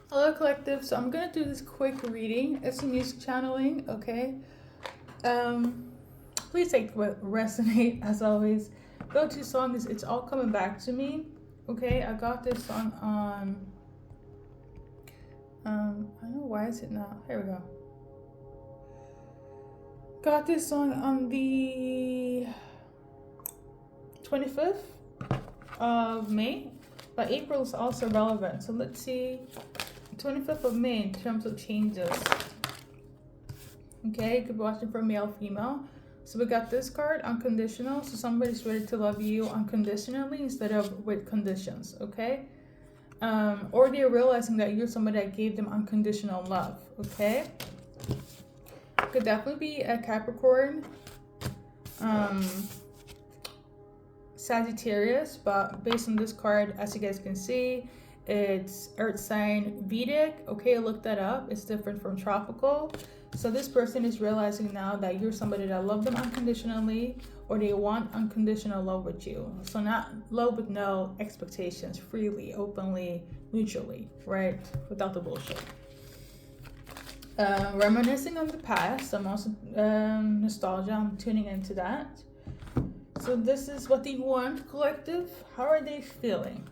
Hello, collective. So I'm gonna do this quick reading. It's some music channeling, okay? Please take what resonate as always. Go-to song is "It's All Coming Back to Me." Okay, I got this song on. I don't know why is it not. Here we go. Got this song on the 25th of May, but April is also relevant. So let's see. 25th of May in terms of changes. Okay, you could be watching for male, female. So we got this card, unconditional. So somebody's ready to love you unconditionally instead of with conditions, okay? Or they're realizing that you're somebody that gave them unconditional love, okay? Could definitely be a Capricorn, Sagittarius, but based on this card, as you guys can see, it's earth sign Vedic. Okay, look that up. It's different from tropical. So this person is realizing now that you're somebody that love them unconditionally, or they want unconditional love with you. So not love with no expectations, freely, openly, mutually, right? Without the bullshit. Reminiscing on the past. I'm also nostalgia. I'm tuning into that. So this is what they want, collective. How are they feeling?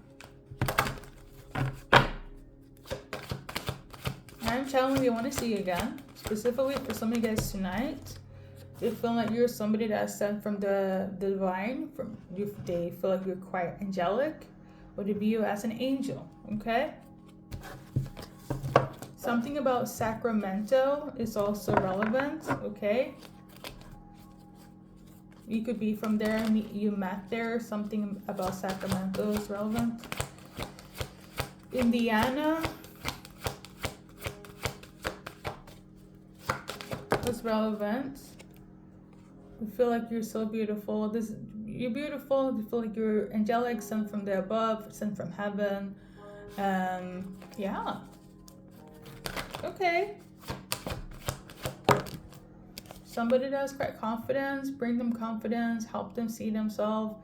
I'm channeling they want to see you again. Specifically for some of you guys tonight. They feel like you're somebody that's sent from the divine. They feel like you're quite angelic. Or they view you as an angel. Okay? Something about Sacramento is also relevant. Okay? You could be from there, you met there. Something about Sacramento is relevant. Indiana is relevant. You feel like you're so beautiful. You're beautiful. You feel like you're angelic, sent from the above, sent from heaven. Yeah. Okay. Somebody that has quite confidence, bring them confidence, help them see themselves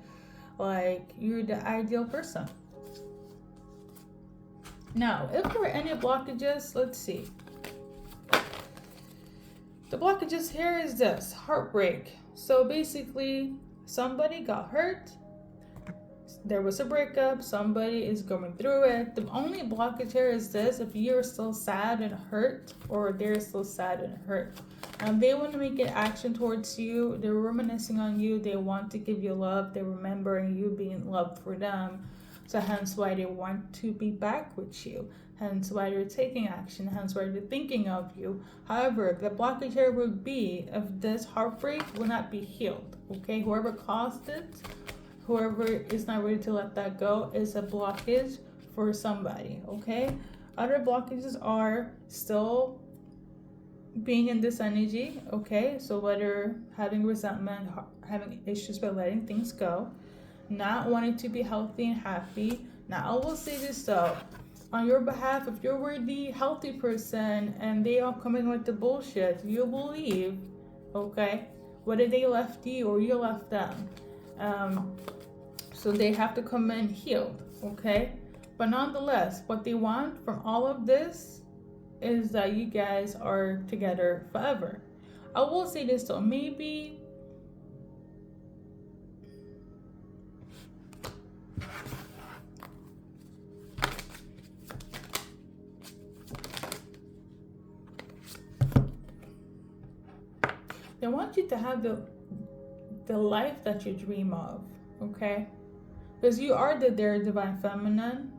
like you're the ideal person. Now, if there are any blockages, let's see. The blockages here is this, heartbreak. So basically, somebody got hurt. There was a breakup. Somebody is going through it. The only blockage here is this, if you're still sad and hurt, or they're still sad and hurt. They want to make an action towards you. They're reminiscing on you. They want to give you love. They're remembering you being loved for them. So hence why they want to be back with you. Hence why they're taking action. Hence why they're thinking of you. However, the blockage here would be if this heartbreak will not be healed. Okay, whoever caused it, whoever is not ready to let that go is a blockage for somebody. Okay, other blockages are still being in this energy. Okay, so whether having resentment, having issues by letting things go, not wanting to be healthy and happy. Now I will say this though, on your behalf, if you were the healthy person and they are coming with the bullshit, you believe, okay, whether they left you or you left them, so they have to come in healed, okay? But nonetheless, what they want from all of this is that you guys are together forever. I will say this though, maybe they want you to have the life that you dream of, okay? Because you are their divine feminine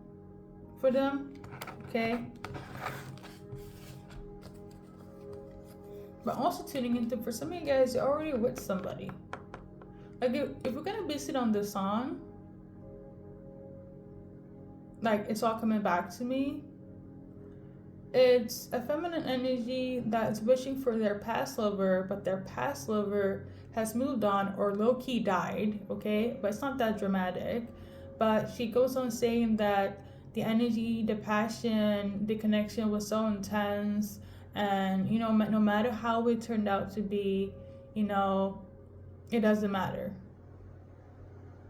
for them, okay? But also tuning into, for some of you guys, you're already with somebody. Like if we're gonna base it on the song, like It's All Coming Back to Me, it's a feminine energy that's wishing for their past lover, but their past lover has moved on or low-key died, okay? But it's not that dramatic. But she goes on saying that the energy, the passion, the connection was so intense, and no matter how it turned out to be, it doesn't matter.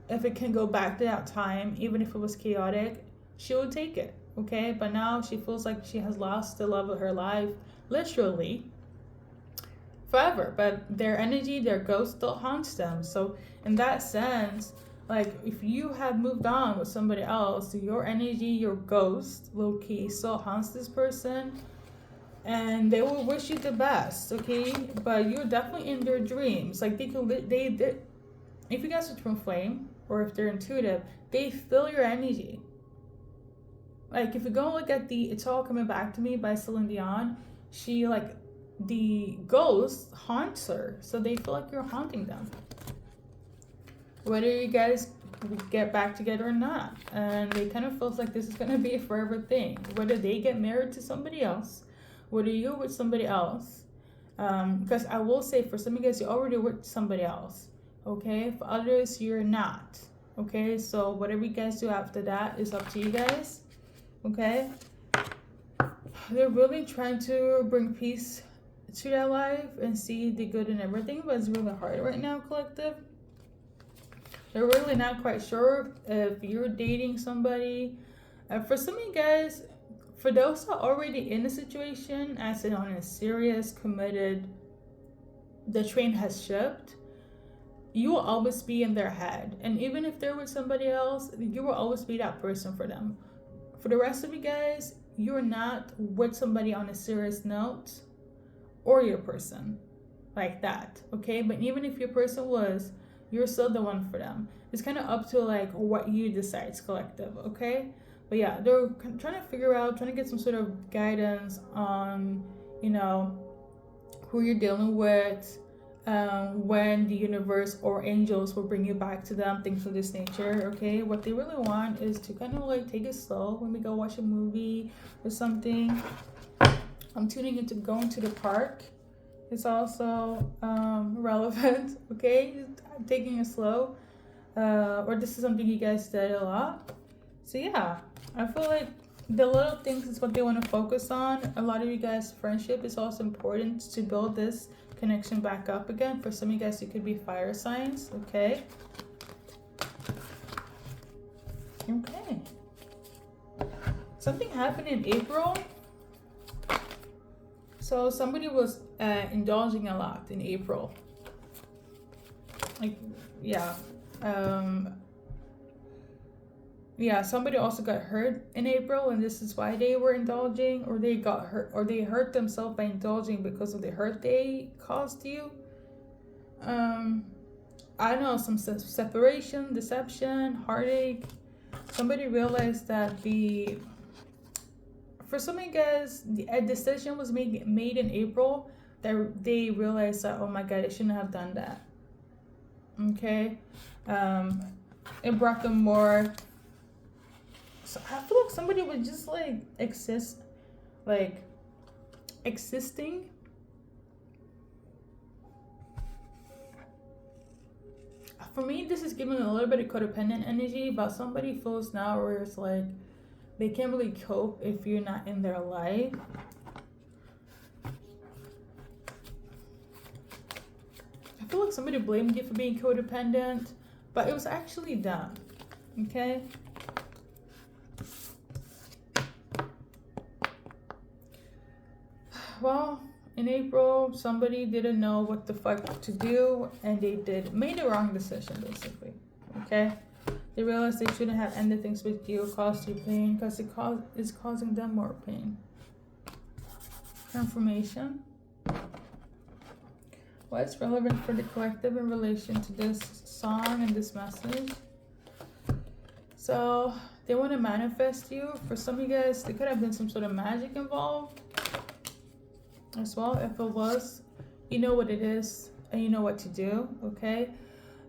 If it can go back to that time, even if it was chaotic, she would take it, okay? But now she feels like she has lost the love of her life, literally, forever. But their energy, their ghost still haunts them. So in that sense, like if you have moved on with somebody else, your energy, your ghost, low key, still haunts this person, and they will wish you the best, okay? But you're definitely in their dreams. Like they if you guys are twin flame or if they're intuitive, they feel your energy. Like if you go look at the "It's All Coming Back to Me" by Celine Dion, she like the ghost haunts her, so they feel like you're haunting them. Whether you guys get back together or not, and they kind of feels like this is gonna be a forever thing. Whether they get married to somebody else, whether you're with somebody else, because I will say for some of you guys, you're already with somebody else. Okay, for others you're not. Okay, so whatever you guys do after that is up to you guys. Okay, they're really trying to bring peace to their life and see the good in everything, but it's really hard right now, collective. They're really not quite sure if you're dating somebody. For some of you guys, for those who are already in a situation, as in on a serious, committed, the train has shipped, you will always be in their head. And even if they're with somebody else, you will always be that person for them. For the rest of you guys, you're not with somebody on a serious note or your person like that, okay? But even if your person was, you're still the one for them. It's kind of up to like what you decide, collective, okay? But yeah, they're trying to figure out, trying to get some sort of guidance on, you know, who you're dealing with, when the universe or angels will bring you back to them, things of this nature, okay? What they really want is to kind of like take it slow when we go watch a movie or something. I'm tuning into going to the park. It's also relevant, okay? Taking it slow. Or this is something you guys did a lot. So yeah, I feel like the little things is what they want to focus on. A lot of you guys, friendship is also important to build this connection back up again. For some of you guys, it could be fire signs, okay? Okay. Something happened in April. So somebody was indulging a lot in April. Like, yeah. Yeah, somebody also got hurt in April, and this is why they were indulging, or they got hurt, or they hurt themselves by indulging because of the hurt they caused you. I don't know, some separation, deception, heartache. Somebody realized that for some of you guys, a decision was made in April that they realized that, oh my God, I shouldn't have done that. Okay, it brought them more. So I feel like somebody would just like existing. For me, this is giving a little bit of codependent energy, but somebody feels now where it's like they can't really cope if you're not in their life. I feel like somebody blamed you for being codependent, but it was actually them. Okay. Well, in April, somebody didn't know what the fuck to do, and they made a wrong decision, basically. Okay? They realized they shouldn't have ended things with you, caused you pain, because it's causing them more pain. Information. What's relevant for the collective in relation to this song and this message? So, they want to manifest you. For some of you guys, there could have been some sort of magic involved as well. If it was, you know what it is and you know what to do, okay?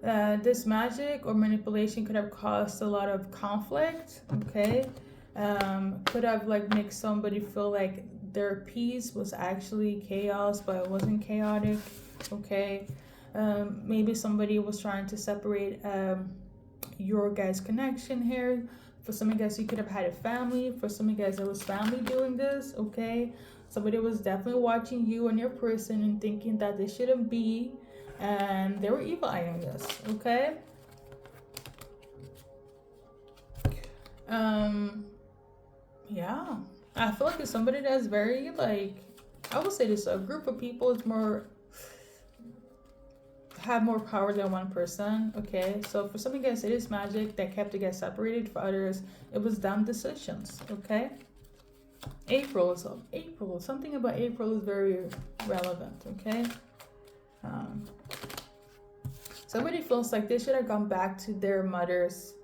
This magic or manipulation could have caused a lot of conflict, okay? Could have like make somebody feel like their peace was actually chaos, but it wasn't chaotic, okay? Maybe somebody was trying to separate your guys' connection here. For some of you guys, you could have had a family. For some of you guys, it was family doing this, okay? Somebody was definitely watching you and your person and thinking that they shouldn't be, and they were evil eyeing this, okay? Yeah. I feel like it's somebody that's very, like, I would say this, a group of people is more, have more power than one person. Okay, so for some of you guys, it is magic that kept you guys separated. For others, it was dumb decisions. Okay, April, so April, something about April is very relevant. Okay, um, somebody feels like they should have gone back to their mother's.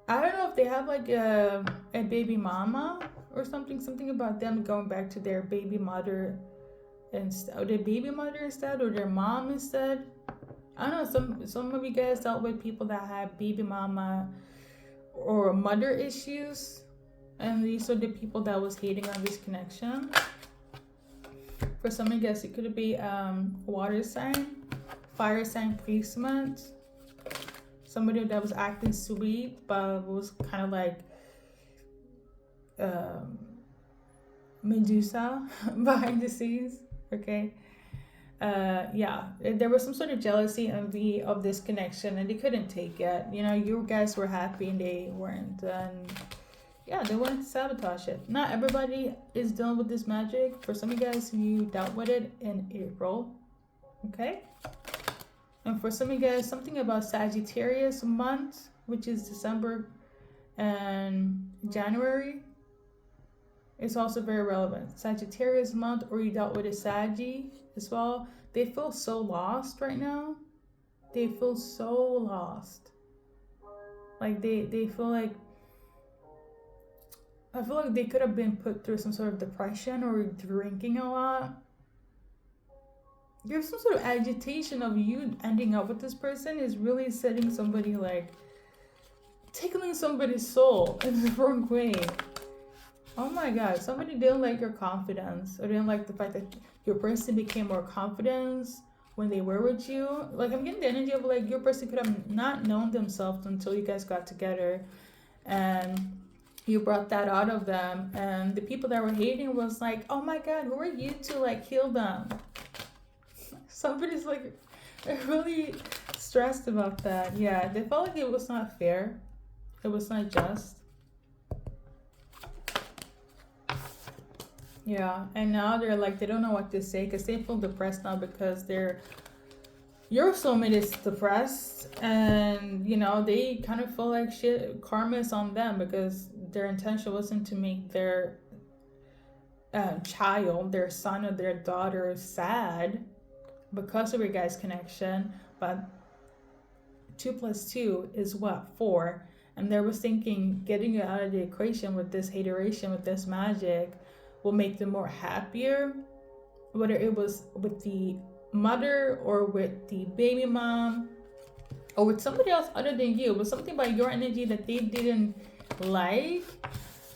I don't know if they have like a baby mama or something about them going back to their baby mother instead, or their baby mother instead, or their mom instead. I don't know. Some of you guys dealt with people that had baby mama or mother issues, and these are the people that was hating on this connection. For some of you guys, it could be water sign, fire sign placement. Somebody that was acting sweet but was kind of like Medusa behind the scenes. Okay. Yeah, there was some sort of jealousy and envy of this connection, and they couldn't take it. You know, you guys were happy and they weren't, and yeah, they wanted to sabotage it. Not everybody is dealing with this magic. For some of you guys, you dealt with it in April. Okay. And for some of you guys, something about Sagittarius month, which is December and January, is also very relevant. Sagittarius month, or you dealt with a Saggy as well. They feel so lost right now. They feel so lost. Like they feel like, I feel like they could have been put through some sort of depression or drinking a lot. There's some sort of agitation of you ending up with this person is really setting somebody, like, tickling somebody's soul in the wrong way. Oh my god, somebody didn't like your confidence, or didn't like the fact that your person became more confident when they were with you. Like, I'm getting the energy of like your person could have not known themselves until you guys got together, and you brought that out of them, and the people that were hating was like, oh my god, who are you to like heal them? Somebody's like really stressed about that. Yeah, they felt like it was not fair. It was not just. Yeah, and now they're like, they don't know what to say because they feel depressed now because your soulmate is depressed, and you know, they kind of feel like shit, karma is on them because their intention wasn't to make their child, their son or their daughter sad because of your guys' connection. But 2 + 2 is what, 4, and they was thinking getting you out of the equation with this hateration, with this magic, will make them more happier, whether it was with the mother or with the baby mom or with somebody else other than you. It was something about your energy that they didn't like.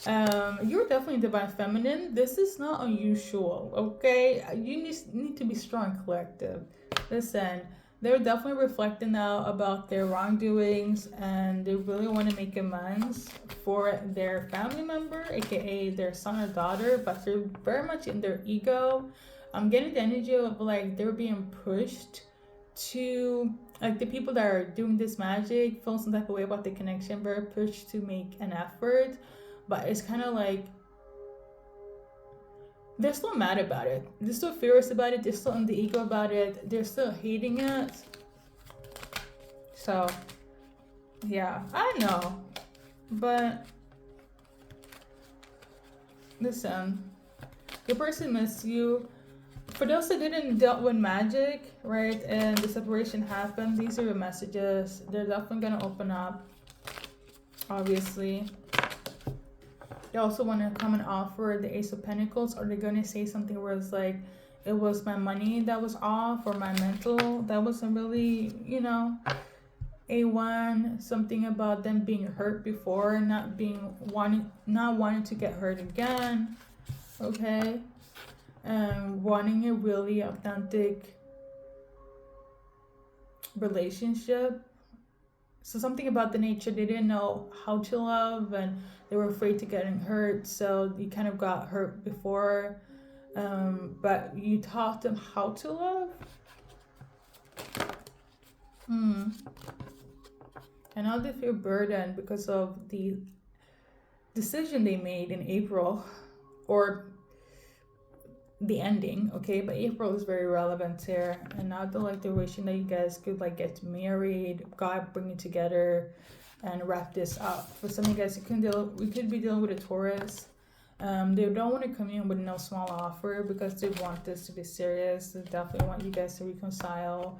You're definitely divine feminine. This is not unusual, okay? You need to be strong, collective. Listen, they're definitely reflecting now about their wrongdoings, and they really want to make amends for their family member, aka their son or daughter, but they're very much in their ego. I'm getting the energy of like they're being pushed to, like, the people that are doing this magic feel some type of way about the connection, very pushed to make an effort, but it's kind of like they're still mad about it. They're still furious about it. They're still in the ego about it. They're still hating it. So, yeah, I know. But, listen, your person missed you. For those that didn't deal with magic, right, and the separation happened, these are your messages. They're definitely going to open up, obviously. They also want to come and offer the Ace of Pentacles, or they're going to say something where it's like, it was my money that was off, or my mental that wasn't really, you know, A1. Something about them being hurt before, not wanting to get hurt again, okay, and wanting a really authentic relationship. So something about the nature, they didn't know how to love, and they were afraid to getting hurt, so you kind of got hurt before, but you taught them how to love. And now they feel burdened because of the decision they made in April, or the ending, okay? But April is very relevant here. And now they're wishing that you guys could like get married, God bring you together and wrap this up. For some of you guys, we could be dealing with a Taurus. They don't want to come in with no small offer because they want this to be serious. They definitely want you guys to reconcile.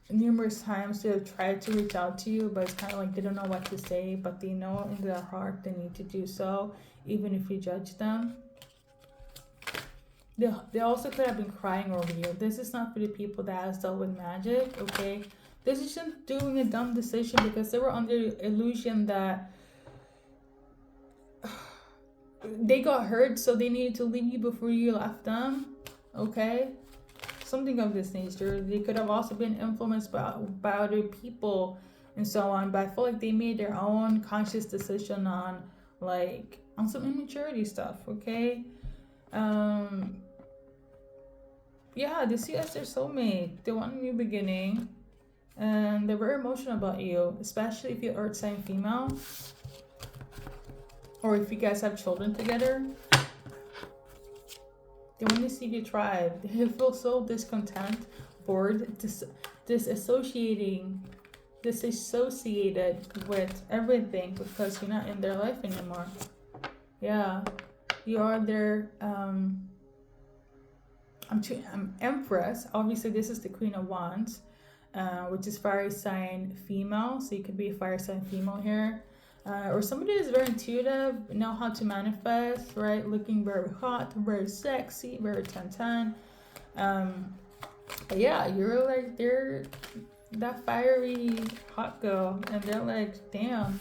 Numerous times they've tried to reach out to you, but it's kind of like they don't know what to say, but they know in their heart they need to do so, even if you judge them. They also could have been crying over you. This is not for the people that has dealt with magic, okay? This is just doing a dumb decision because they were under the illusion that they got hurt, so they needed to leave you before you left them, okay? Something of this nature. They could have also been influenced by other people and so on, but I feel like they made their own conscious decision on some immaturity stuff, okay? Yeah, they see you as their soulmate. They want a new beginning, and they're very emotional about you, especially if you're earth sign female, or if you guys have children together. They want to see you thrive. They feel so discontent, bored, disassociated with everything because you're not in their life anymore. Yeah, you are their Empress. Obviously, this is the Queen of Wands, which is fire sign female. So you could be a fire sign female here. Or somebody is very intuitive, know how to manifest, right? Looking very hot, very sexy, very 10-10. But yeah, they're that fiery hot girl, and they're like, damn,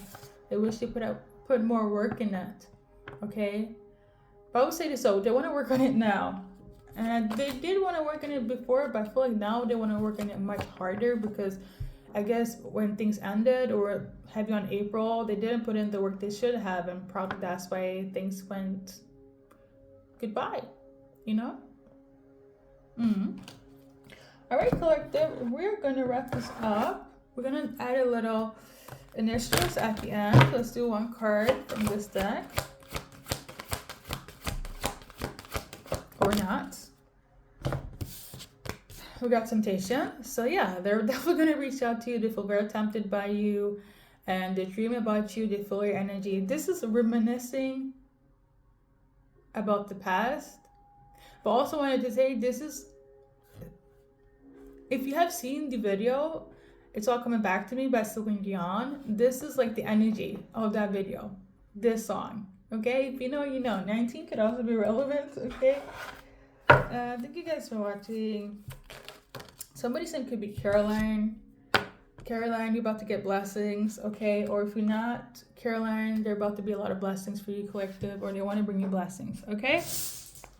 they wish they put more work in it, okay? But I would say this, so they want to work on it now. And they did want to work on it before, but I feel like now they want to work on it much harder because I guess when things ended or heavy on April, they didn't put in the work they should have, and probably that's why things went goodbye, you know? All right, collective, we're going to wrap this up. We're going to add a little initials at the end. Let's do one card from this deck. Or not. We got temptation. So yeah, they're definitely going to reach out to you. They feel very tempted by you, and they dream about you. They feel your energy. This is reminiscing about the past, but also wanted to say this is, if you have seen the video, It's All Coming Back to Me by Celine Dion. This is like the energy of that video, this song. Okay, if you know, you know. 19 could also be relevant. Okay, thank you guys for watching. Somebody said it could be Caroline. Caroline, you're about to get blessings, okay? Or if you're not Caroline, there are about to be a lot of blessings for you, collective, or they want to bring you blessings, okay?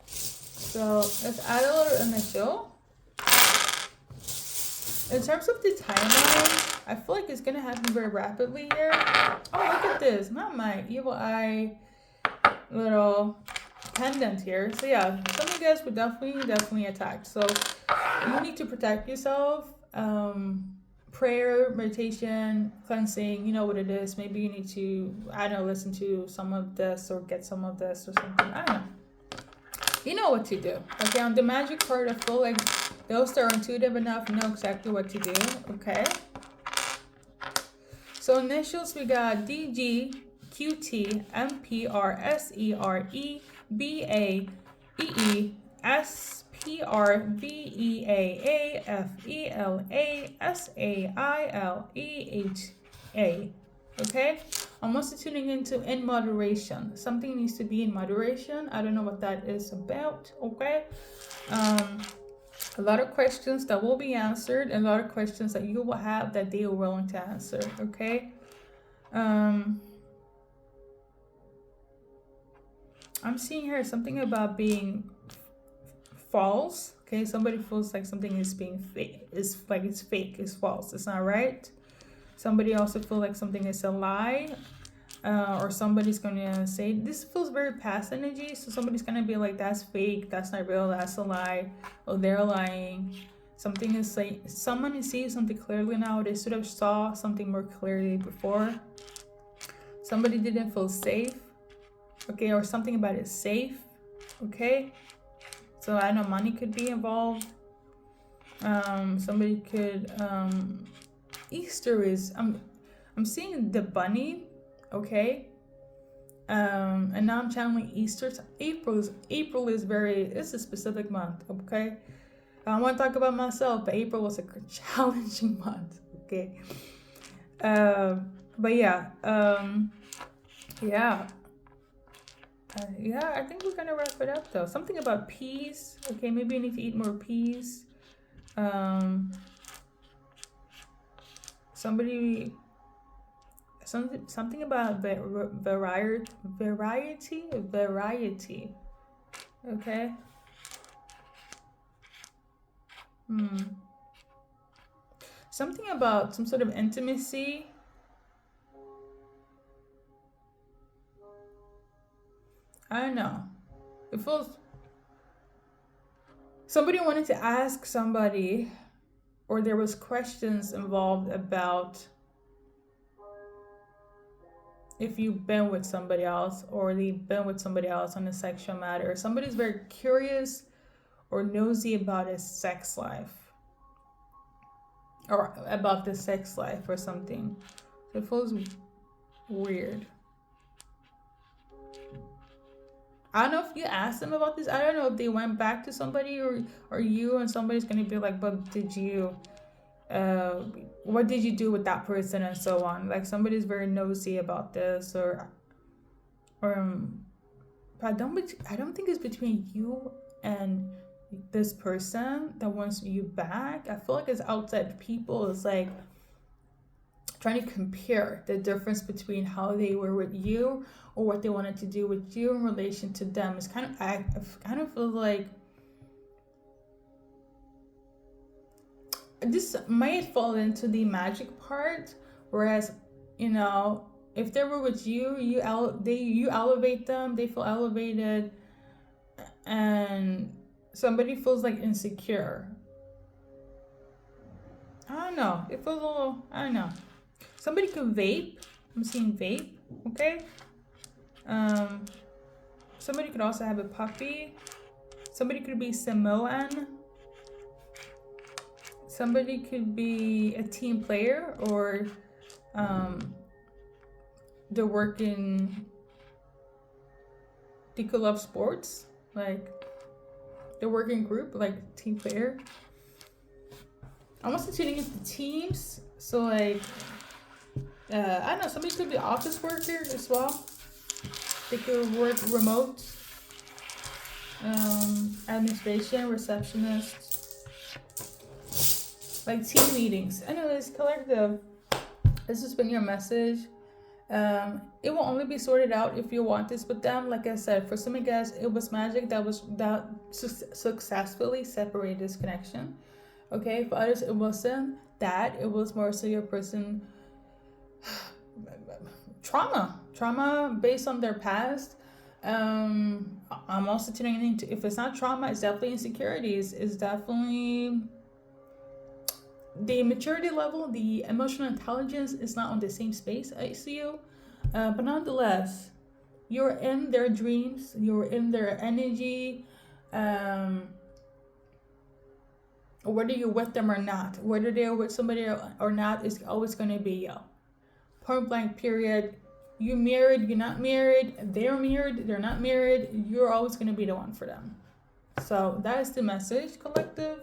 So let's add a little initial. In terms of the timeline, I feel like it's going to happen very rapidly here. Oh, look at this. Not my evil eye little pendant here. So yeah, some of you guys were definitely attacked. So you need to protect yourself. Prayer, meditation, cleansing, you know what it is. Maybe you need to, I don't know, listen to some of this or get some of this or something. I don't know. You know what to do. Okay, on the magic part, I feel like those that are intuitive enough know exactly what to do. Okay. So initials, we got DG, QT, MPR, SERE, BA, EE, SPR, VEAA, FELA, SAILEHA. Okay, I'm also tuning into in moderation. Something needs to be in moderation. I don't know what that is about. Okay, a lot of questions that will be answered, and a lot of questions that you will have that they are willing to answer. Okay, I'm seeing here something about being false. Okay, somebody feels like something is being fake. It's like it's fake. It's false. It's not right. Somebody also feels like something is a lie, or somebody's going to say, this feels very past energy, so somebody's going to be like, that's fake, that's not real, that's a lie, or they're lying. Something is like, someone sees something clearly now. They should have saw something more clearly before. Somebody didn't feel safe, okay, or something about it safe, okay. So I know money could be involved. Somebody could, Easter is, I'm seeing the bunny, okay. And now I'm channeling Easter. So April is very, it's a specific month, okay. I don't want to talk about myself, but April was a challenging month, okay. But yeah, yeah, I think we're gonna wrap it up though. Something about peas, okay. Maybe I need to eat more peas. Something about variety, okay. Something about some sort of intimacy. I don't know. It feels, somebody wanted to ask somebody, or there was questions involved about if you've been with somebody else, or they've been with somebody else on a sexual matter. Somebody's very curious or nosy about his sex life, or about the sex life or something. So it feels weird. I don't know if you asked them about this. I don't know if they went back to somebody, or you, and somebody's gonna be like, but did you, what did you do with that person, and so on. Like somebody's very nosy about this, or but I don't think it's between you and this person that wants you back. I feel like it's outside people. It's like trying to compare the difference between how they were with you, or what they wanted to do with you in relation to them. It's kind of, I kind of feel like this might fall into the magic part, whereas, you know, if they were with you, you elevate them, they feel elevated, and somebody feels like insecure. I don't know. It feels a little, I don't know. Somebody could vape. I'm seeing vape, okay? Somebody could also have a puppy. Somebody could be Samoan. Somebody could be a team player, or they could love sports, like the working group, like team player. I'm also tuning into teams, so like, I don't know, somebody could be office worker as well. They could work remote, administration, receptionist, like team meetings. Anyways, collective, this has been your message. It will only be sorted out if you want this with them. Like I said, for some of you guys, it was magic that successfully separated this connection. Okay, for others, it wasn't that. It was more so your person trauma based on their past. I'm also tuning into, if it's not trauma, it's definitely insecurities. It's definitely the maturity level, the emotional intelligence is not on the same space as you. But nonetheless, you're in their dreams, you're in their energy. Whether you're with them or not, whether they're with somebody or not, is always going to be you. Point blank, period. You married, you're not married, they're married, they're not married, you're always going to be the one for them. So that is the message, collective.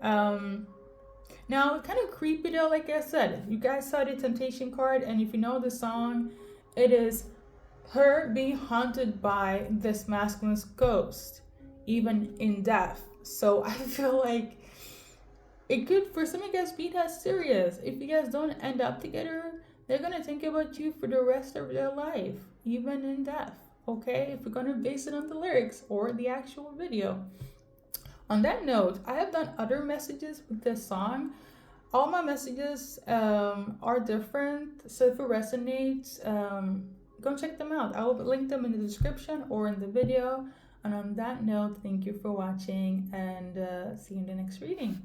Now, kind of creepy though, like I said, you guys saw the Temptation card, and if you know the song, it is her being haunted by this masculine ghost, even in death. So I feel like it could, for some of you guys, be that serious. If you guys don't end up together, they're going to think about you for the rest of their life, even in death, okay? If we're going to base it on the lyrics or the actual video. On that note, I have done other messages with this song. All my messages are different, so if it resonates, go check them out. I will link them in the description or in the video. And on that note, thank you for watching, and see you in the next reading.